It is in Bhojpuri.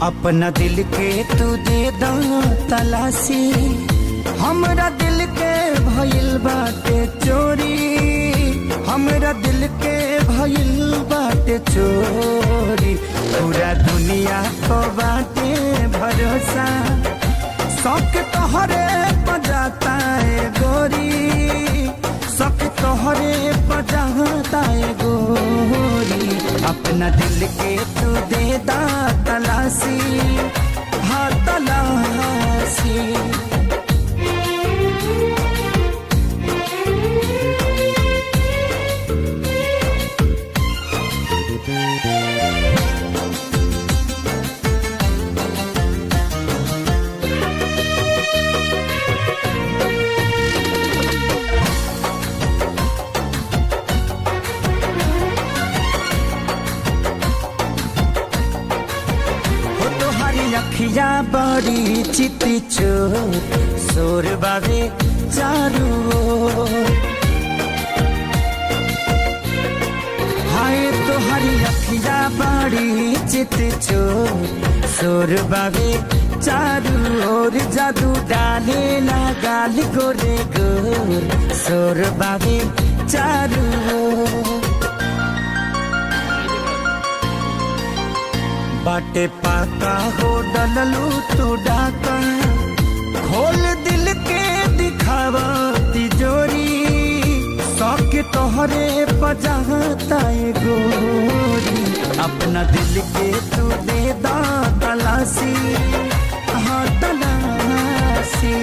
अपना दिल के तू दे दा तलाशी, हमरा दिल के भइल बाटे चोरी, हमरा दिल के भइल बाटे चोरी। पूरा दुनिया को बाटे भरोसा, शौक तोहरे बजाता है गोरी, शौक तोहरे बजाता है गोरी। अपना दिल के तू दे दा तलाशी, हाँ तलाशी। अखिया बड़ी चिती चोर, शोर बाबे चारू ओर। हाय तोहरी अखिया बड़ी चिती चोर, शोर बाबे चारू ओर। जादू डाले ना गाल गोरे गोर, शोर बाबे चारू ओर। बाटे पाका हो डललू तू डाका, खोल दिल के दिखावा तिजोरी, शौक तोहरे बजाता है गोरी। अपना दिल के तू दे दा तलाशी, हाँ तलाशी।